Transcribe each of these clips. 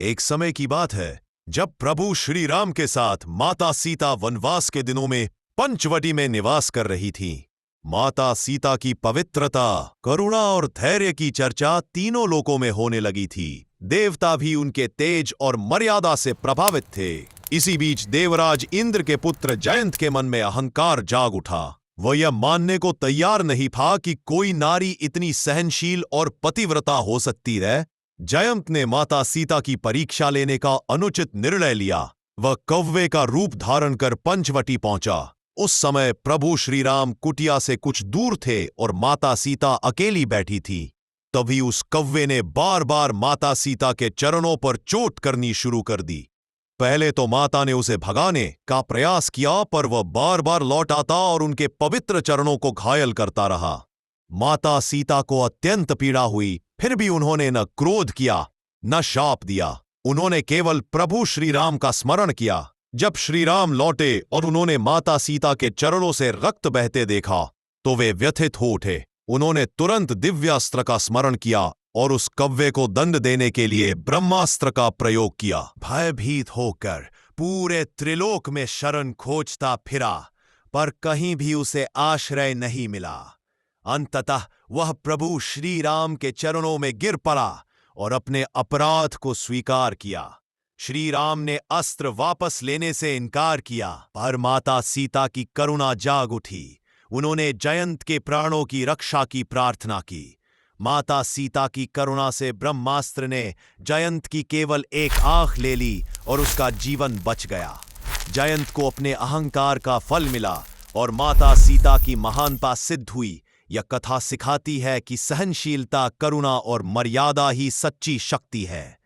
एक समय की बात है जब प्रभु श्री राम के साथ माता सीता वनवास के दिनों में पंचवटी में निवास कर रही थीं। माता सीता की पवित्रता, करुणा और धैर्य की चर्चा तीनों लोकों में होने लगी थी। देवता भी उनके तेज और मर्यादा से प्रभावित थे। इसी बीच देवराज इंद्र के पुत्र जयंत के मन में अहंकार जाग उठा। वह यह मानने को तैयार नहीं था कि कोई नारी इतनी सहनशील और पतिव्रता हो सकती है। जयंत ने माता सीता की परीक्षा लेने का अनुचित निर्णय लिया। वह कौवे का रूप धारण कर पंचवटी पहुंचा। उस समय प्रभु श्री राम कुटिया से कुछ दूर थे और माता सीता अकेली बैठी थी। तभी उस कौवे ने बार बार माता सीता के चरणों पर चोट करनी शुरू कर दी। पहले तो माता ने उसे भगाने का प्रयास किया, पर वह बार बार लौट आता और उनके पवित्र चरणों को घायल करता रहा। माता सीता को अत्यंत पीड़ा हुई, फिर भी उन्होंने न क्रोध किया न शाप दिया। उन्होंने केवल प्रभु श्री राम का स्मरण किया। जब श्री राम लौटे और उन्होंने माता सीता के चरणों से रक्त बहते देखा तो वे व्यथित हो उठे। उन्होंने तुरंत दिव्यास्त्र का स्मरण किया और उस कौवे को दंड देने के लिए ब्रह्मास्त्र का प्रयोग किया। भयभीत होकर पूरे त्रिलोक में शरण खोजता फिरा, पर कहीं भी उसे आश्रय नहीं मिला। अंततः वह प्रभु श्री राम के चरणों में गिर पड़ा और अपने अपराध को स्वीकार किया। श्री राम ने अस्त्र वापस लेने से इनकार किया, पर माता सीता की करुणा जाग उठी। उन्होंने जयंत के प्राणों की रक्षा की प्रार्थना की। माता सीता की करुणा से ब्रह्मास्त्र ने जयंत की केवल एक आंख ले ली और उसका जीवन बच गया। जयंत को अपने अहंकार का फल मिला और माता सीता की महानता सिद्ध हुई। यह कथा सिखाती है कि सहनशीलता, करुणा और मर्यादा ही सच्ची शक्ति है।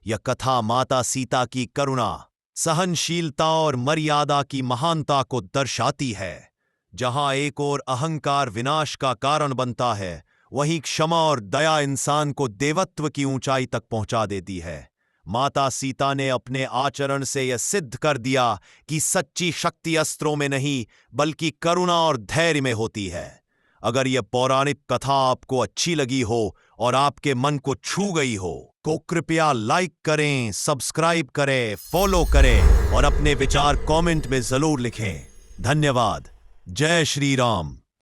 यह कथा माता सीता की करुणा, सहनशीलता और मर्यादा की महानता को दर्शाती है। जहां एक ओर अहंकार विनाश का कारण बनता है, वहीं क्षमा और दया इंसान को देवत्व की ऊंचाई तक पहुंचा देती है। माता सीता ने अपने आचरण से यह सिद्ध कर दिया कि सच्ची शक्ति अस्त्रों में नहीं बल्कि करुणा और धैर्य में होती है। अगर यह पौराणिक कथा आपको अच्छी लगी हो और आपके मन को छू गई हो तो कृपया लाइक करें, सब्सक्राइब करें, फॉलो करें और अपने विचार कमेंट में जरूर लिखें। धन्यवाद। जय श्री राम।